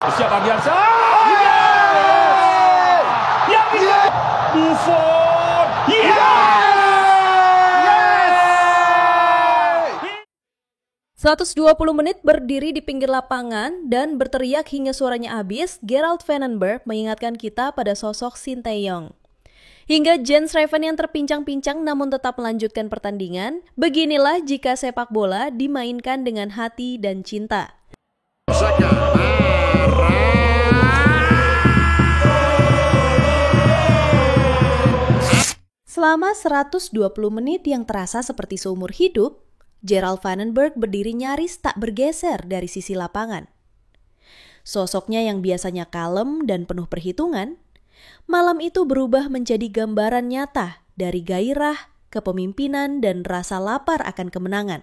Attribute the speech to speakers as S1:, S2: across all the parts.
S1: Siap Ardiansa. Yes! Yang ini Buffon. Yes!
S2: 120 menit berdiri di pinggir lapangan dan berteriak hingga suaranya habis, Gerald Vandenberg mengingatkan kita pada sosok Sinteyong. Hingga Jens Raven yang terpincang-pincang namun tetap melanjutkan pertandingan, beginilah jika sepak bola dimainkan dengan hati dan cinta. Selama 120 menit yang terasa seperti seumur hidup, Gerald Vandenberg berdiri nyaris tak bergeser dari sisi lapangan. Sosoknya yang biasanya kalem dan penuh perhitungan, malam itu berubah menjadi gambaran nyata dari gairah, kepemimpinan, dan rasa lapar akan kemenangan.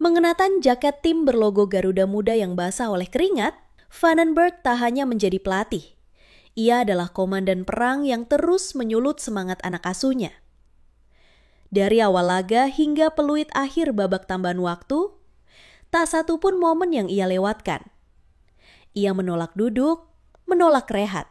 S2: Mengenakan jaket tim berlogo Garuda Muda yang basah oleh keringat, Vandenberg tak hanya menjadi pelatih. Ia adalah komandan perang yang terus menyulut semangat anak asuhnya. Dari awal laga hingga peluit akhir babak tambahan waktu, tak satu pun momen yang ia lewatkan. Ia menolak duduk, menolak rehat.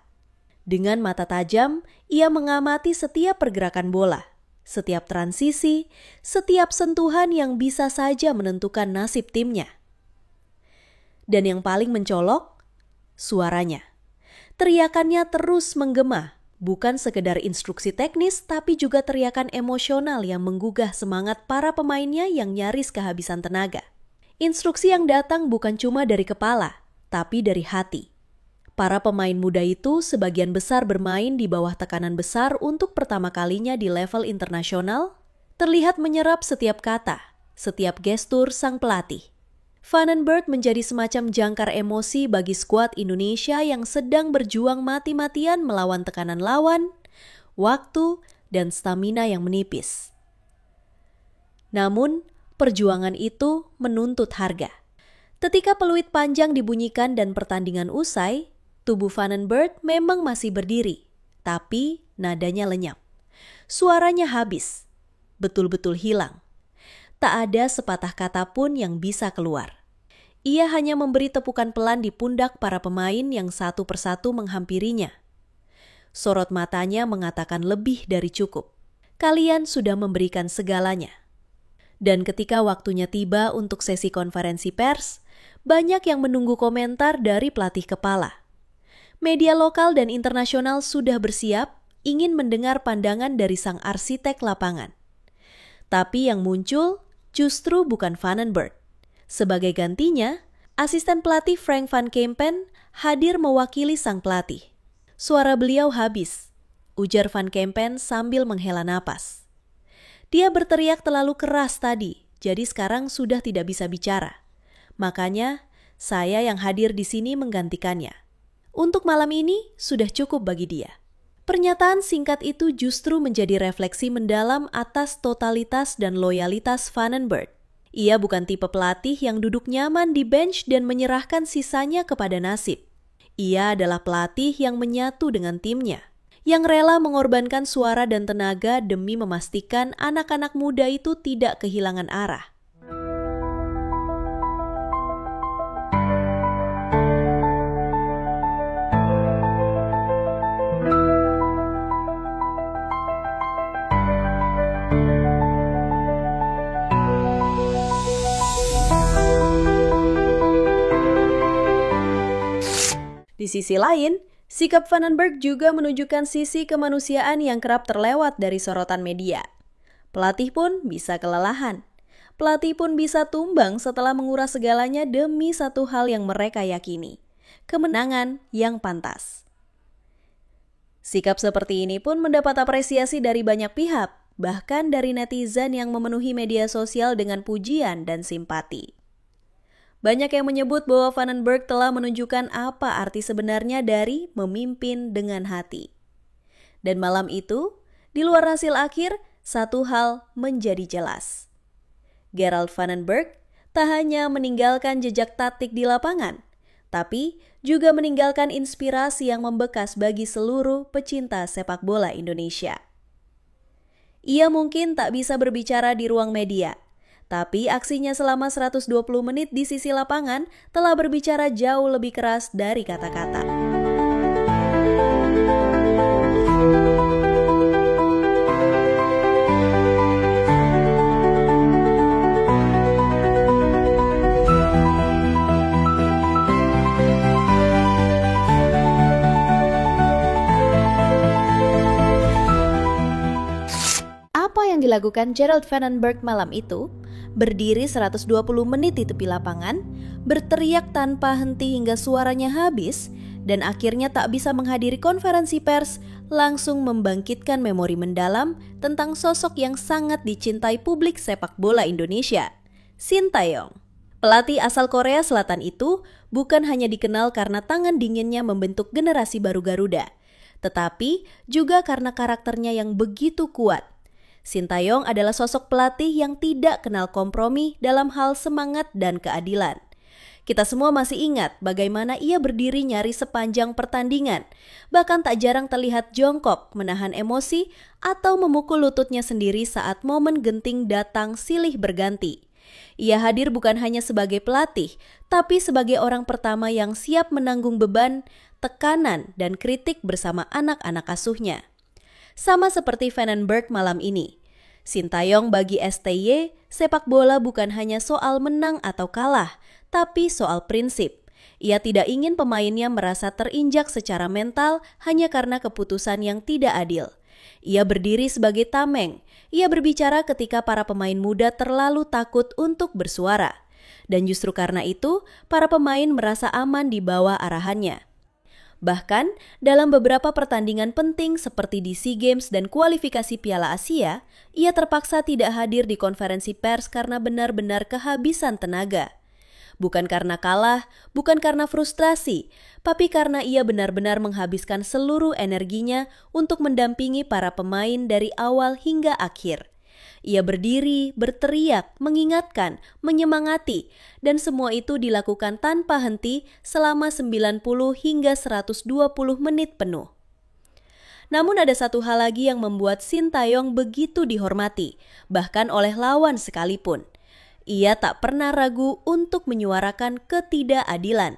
S2: Dengan mata tajam, ia mengamati setiap pergerakan bola, setiap transisi, setiap sentuhan yang bisa saja menentukan nasib timnya. Dan yang paling mencolok, suaranya. Teriakannya terus menggema. Bukan sekedar instruksi teknis, tapi juga teriakan emosional yang menggugah semangat para pemainnya yang nyaris kehabisan tenaga. Instruksi yang datang bukan cuma dari kepala, tapi dari hati. Para pemain muda itu sebagian besar bermain di bawah tekanan besar untuk pertama kalinya di level internasional, terlihat menyerap setiap kata, setiap gestur sang pelatih. Vandenberg menjadi semacam jangkar emosi bagi skuad Indonesia yang sedang berjuang mati-matian melawan tekanan lawan, waktu, dan stamina yang menipis. Namun, perjuangan itu menuntut harga. Ketika peluit panjang dibunyikan dan pertandingan usai, tubuh Vandenberg memang masih berdiri, tapi nadanya lenyap. Suaranya habis, betul-betul hilang. Tak ada sepatah kata pun yang bisa keluar. Ia hanya memberi tepukan pelan di pundak para pemain yang satu persatu menghampirinya. Sorot matanya mengatakan lebih dari cukup. Kalian sudah memberikan segalanya. Dan ketika waktunya tiba untuk sesi konferensi pers, banyak yang menunggu komentar dari pelatih kepala. Media lokal dan internasional sudah bersiap ingin mendengar pandangan dari sang arsitek lapangan. Tapi yang muncul justru bukan Vandenberg. Sebagai gantinya, asisten pelatih Frank van Kempen hadir mewakili sang pelatih. Suara beliau habis, ujar Van Kempen sambil menghela napas. Dia berteriak terlalu keras tadi, jadi sekarang sudah tidak bisa bicara. Makanya, saya yang hadir di sini menggantikannya. Untuk malam ini, sudah cukup bagi dia. Pernyataan singkat itu justru menjadi refleksi mendalam atas totalitas dan loyalitas Vandenberg. Ia bukan tipe pelatih yang duduk nyaman di bench dan menyerahkan sisanya kepada nasib. Ia adalah pelatih yang menyatu dengan timnya, yang rela mengorbankan suara dan tenaga demi memastikan anak-anak muda itu tidak kehilangan arah. Di sisi lain, sikap Vandenberg juga menunjukkan sisi kemanusiaan yang kerap terlewat dari sorotan media. Pelatih pun bisa kelelahan. Pelatih pun bisa tumbang setelah menguras segalanya demi satu hal yang mereka yakini, kemenangan yang pantas. Sikap seperti ini pun mendapat apresiasi dari banyak pihak, bahkan dari netizen yang memenuhi media sosial dengan pujian dan simpati. Banyak yang menyebut bahwa Vandenberg telah menunjukkan apa arti sebenarnya dari memimpin dengan hati. Dan malam itu, di luar hasil akhir, satu hal menjadi jelas. Gerald Vandenberg tak hanya meninggalkan jejak taktik di lapangan, tapi juga meninggalkan inspirasi yang membekas bagi seluruh pecinta sepak bola Indonesia. Ia mungkin tak bisa berbicara di ruang media, Tapi aksinya selama 120 menit di sisi lapangan telah berbicara jauh lebih keras dari kata-kata. Apa yang dilakukan Gerald Vandenberg malam itu? Berdiri 120 menit di tepi lapangan, berteriak tanpa henti hingga suaranya habis, dan akhirnya tak bisa menghadiri konferensi pers, langsung membangkitkan memori mendalam tentang sosok yang sangat dicintai publik sepak bola Indonesia, Sintayong. Pelatih asal Korea Selatan itu bukan hanya dikenal karena tangan dinginnya membentuk generasi baru Garuda, tetapi juga karena karakternya yang begitu kuat. Sintayong adalah sosok pelatih yang tidak kenal kompromi dalam hal semangat dan keadilan. Kita semua masih ingat bagaimana ia berdiri nyaris sepanjang pertandingan, bahkan tak jarang terlihat jongkok, menahan emosi, atau memukul lututnya sendiri saat momen genting datang silih berganti. Ia hadir bukan hanya sebagai pelatih, tapi sebagai orang pertama yang siap menanggung beban, tekanan, dan kritik bersama anak-anak asuhnya. Sama seperti Vandenberg malam ini, Sintayong bagi STY, sepak bola bukan hanya soal menang atau kalah, tapi soal prinsip. Ia tidak ingin pemainnya merasa terinjak secara mental hanya karena keputusan yang tidak adil. Ia berdiri sebagai tameng. Ia berbicara ketika para pemain muda terlalu takut untuk bersuara. Dan justru karena itu, para pemain merasa aman di bawah arahannya. Bahkan, dalam beberapa pertandingan penting seperti di SEA Games dan kualifikasi Piala Asia, ia terpaksa tidak hadir di konferensi pers karena benar-benar kehabisan tenaga. Bukan karena kalah, bukan karena frustrasi, tapi karena ia benar-benar menghabiskan seluruh energinya untuk mendampingi para pemain dari awal hingga akhir. Ia berdiri, berteriak, mengingatkan, menyemangati, dan semua itu dilakukan tanpa henti selama 90 hingga 120 menit penuh. Namun ada satu hal lagi yang membuat Sintayong begitu dihormati, bahkan oleh lawan sekalipun. Ia tak pernah ragu untuk menyuarakan ketidakadilan.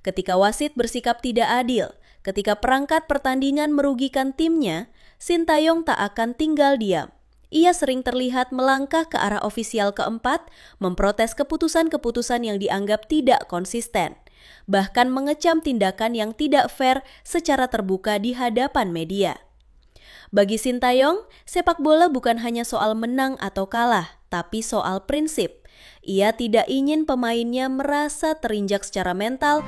S2: Ketika wasit bersikap tidak adil, ketika perangkat pertandingan merugikan timnya, Sintayong tak akan tinggal diam. Ia sering terlihat melangkah ke arah ofisial keempat, memprotes keputusan-keputusan yang dianggap tidak konsisten, bahkan mengecam tindakan yang tidak fair secara terbuka di hadapan media. Bagi Sintayong, sepak bola bukan hanya soal menang atau kalah, tapi soal prinsip. Ia tidak ingin pemainnya merasa terinjak secara mental,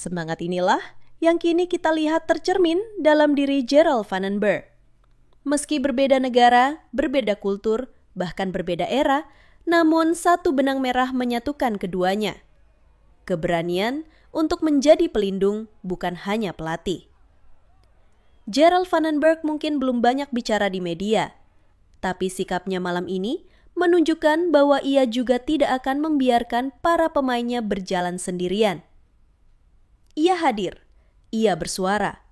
S2: Semangat inilah yang kini kita lihat tercermin dalam diri Gerald Vandenberg. Meski berbeda negara, berbeda kultur, bahkan berbeda era, namun satu benang merah menyatukan keduanya. Keberanian untuk menjadi pelindung bukan hanya pelatih. Gerald Vandenberg mungkin belum banyak bicara di media, tapi sikapnya malam ini menunjukkan bahwa ia juga tidak akan membiarkan para pemainnya berjalan sendirian. Ia hadir, ia bersuara,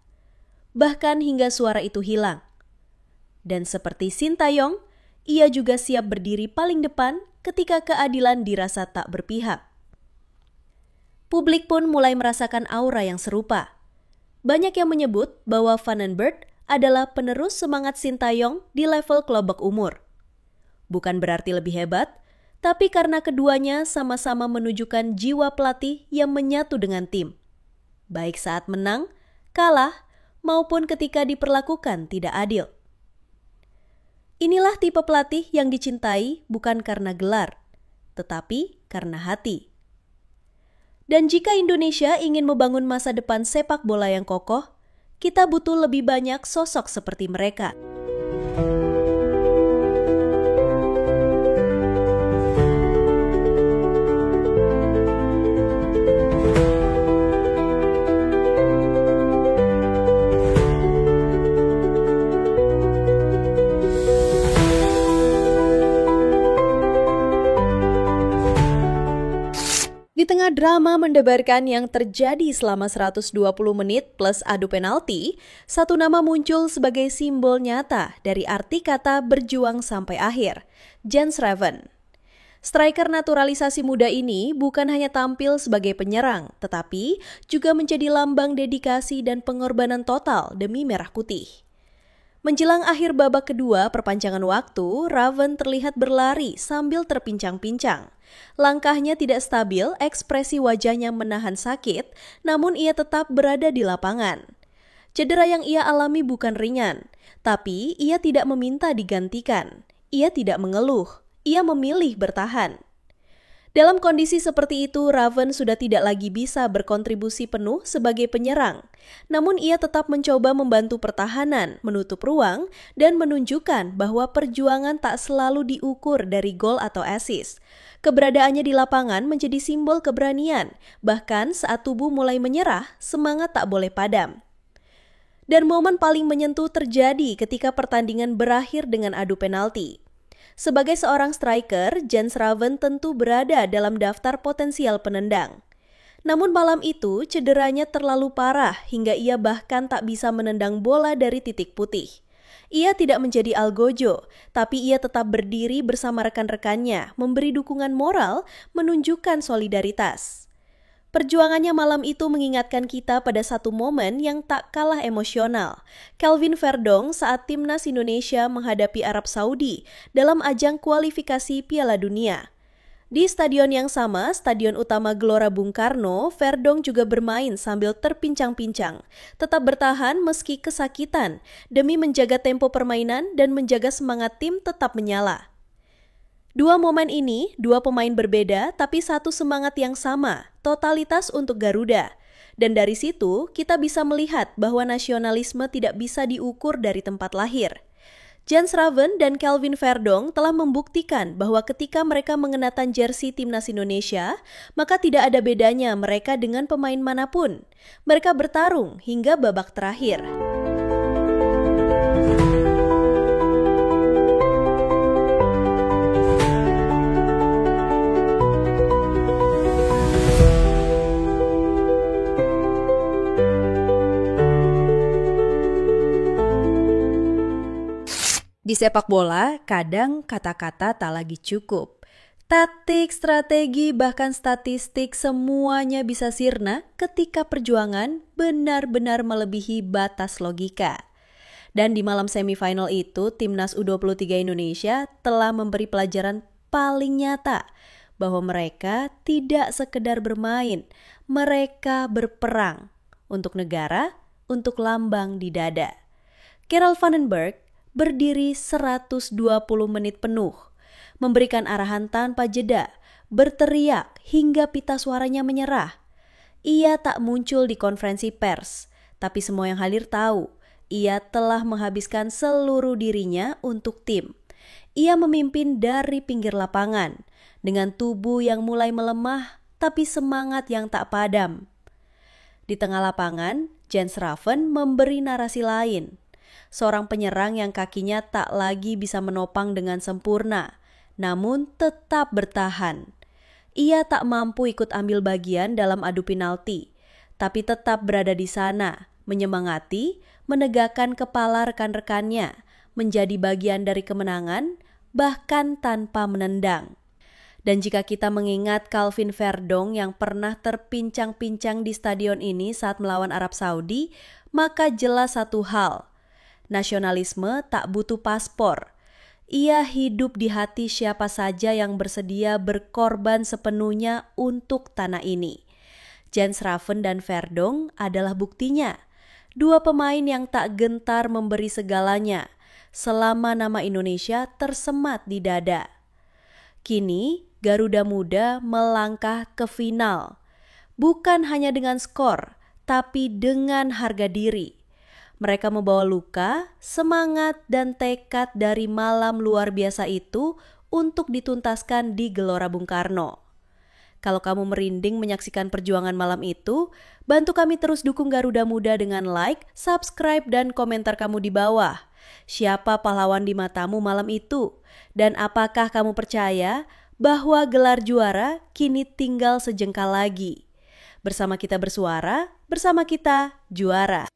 S2: bahkan hingga suara itu hilang. Dan seperti Sintayong, ia juga siap berdiri paling depan ketika keadilan dirasa tak berpihak. Publik pun mulai merasakan aura yang serupa. Banyak yang menyebut bahwa Vandenberg adalah penerus semangat Sintayong di level kelompok umur. Bukan berarti lebih hebat, tapi karena keduanya sama-sama menunjukkan jiwa pelatih yang menyatu dengan tim. Baik saat menang, kalah, maupun ketika diperlakukan tidak adil. Inilah tipe pelatih yang dicintai bukan karena gelar, tetapi karena hati. Dan jika Indonesia ingin membangun masa depan sepak bola yang kokoh, kita butuh lebih banyak sosok seperti mereka. Di tengah drama mendebarkan yang terjadi selama 120 menit plus adu penalti, satu nama muncul sebagai simbol nyata dari arti kata berjuang sampai akhir, Jens Raven. Striker naturalisasi muda ini bukan hanya tampil sebagai penyerang, tetapi juga menjadi lambang dedikasi dan pengorbanan total demi Merah Putih. Menjelang akhir babak kedua perpanjangan waktu, Raven terlihat berlari sambil terpincang-pincang. Langkahnya tidak stabil, ekspresi wajahnya menahan sakit, namun ia tetap berada di lapangan. Cedera yang ia alami bukan ringan, tapi ia tidak meminta digantikan. Ia tidak mengeluh, ia memilih bertahan. Dalam kondisi seperti itu, Raven sudah tidak lagi bisa berkontribusi penuh sebagai penyerang. Namun ia tetap mencoba membantu pertahanan, menutup ruang, dan menunjukkan bahwa perjuangan tak selalu diukur dari gol atau assist. Keberadaannya di lapangan menjadi simbol keberanian, bahkan saat tubuh mulai menyerah, semangat tak boleh padam. Dan momen paling menyentuh terjadi ketika pertandingan berakhir dengan adu penalti. Sebagai seorang striker, Jens Raven tentu berada dalam daftar potensial penendang. Namun malam itu cederanya terlalu parah hingga ia bahkan tak bisa menendang bola dari titik putih. Ia tidak menjadi algojo, tapi ia tetap berdiri bersama rekan-rekannya, memberi dukungan moral, menunjukkan solidaritas. Perjuangannya malam itu mengingatkan kita pada satu momen yang tak kalah emosional. Kelvin Verdong saat timnas Indonesia menghadapi Arab Saudi dalam ajang kualifikasi Piala Dunia. Di stadion yang sama, Stadion Utama Gelora Bung Karno, Verdong juga bermain sambil terpincang-pincang, tetap bertahan meski kesakitan demi menjaga tempo permainan dan menjaga semangat tim tetap menyala. Dua momen ini, dua pemain berbeda tapi satu semangat yang sama, totalitas untuk Garuda. Dan dari situ kita bisa melihat bahwa nasionalisme tidak bisa diukur dari tempat lahir. Jens Raven dan Kelvin Verdong telah membuktikan bahwa ketika mereka mengenakan jersey timnas Indonesia, maka tidak ada bedanya mereka dengan pemain manapun. Mereka bertarung hingga babak terakhir. Di sepak bola, kadang kata-kata tak lagi cukup. Taktik, strategi, bahkan statistik semuanya bisa sirna ketika perjuangan benar-benar melebihi batas logika. Dan di malam semifinal itu, Timnas U23 Indonesia telah memberi pelajaran paling nyata bahwa mereka tidak sekedar bermain, mereka berperang untuk negara, untuk lambang di dada. Gerald Vandenberg berdiri 120 menit penuh, memberikan arahan tanpa jeda, berteriak hingga pita suaranya menyerah. Ia tak muncul di konferensi pers, tapi semua yang hadir tahu, ia telah menghabiskan seluruh dirinya untuk tim. Ia memimpin dari pinggir lapangan, dengan tubuh yang mulai melemah, tapi semangat yang tak padam. Di tengah lapangan, Jens Raven memberi narasi lain. Seorang penyerang yang kakinya tak lagi bisa menopang dengan sempurna, namun tetap bertahan. Ia tak mampu ikut ambil bagian dalam adu penalti, tapi tetap berada di sana, menyemangati, menegakkan kepala rekan-rekannya, menjadi bagian dari kemenangan, bahkan tanpa menendang. Dan jika kita mengingat Kelvin Verdong yang pernah terpincang-pincang di stadion ini saat melawan Arab Saudi, maka jelas satu hal. Nasionalisme tak butuh paspor. Ia hidup di hati siapa saja yang bersedia berkorban sepenuhnya untuk tanah ini. Jens Raven dan Verdong adalah buktinya. Dua pemain yang tak gentar memberi segalanya selama nama Indonesia tersemat di dada. Kini Garuda Muda melangkah ke final. Bukan hanya dengan skor, tapi dengan harga diri. Mereka membawa luka, semangat, dan tekad dari malam luar biasa itu untuk dituntaskan di Gelora Bung Karno. Kalau kamu merinding menyaksikan perjuangan malam itu, bantu kami terus dukung Garuda Muda dengan like, subscribe, dan komentar kamu di bawah. Siapa pahlawan di matamu malam itu? Dan apakah kamu percaya bahwa gelar juara kini tinggal sejengkal lagi. Bersama kita bersuara, bersama kita juara.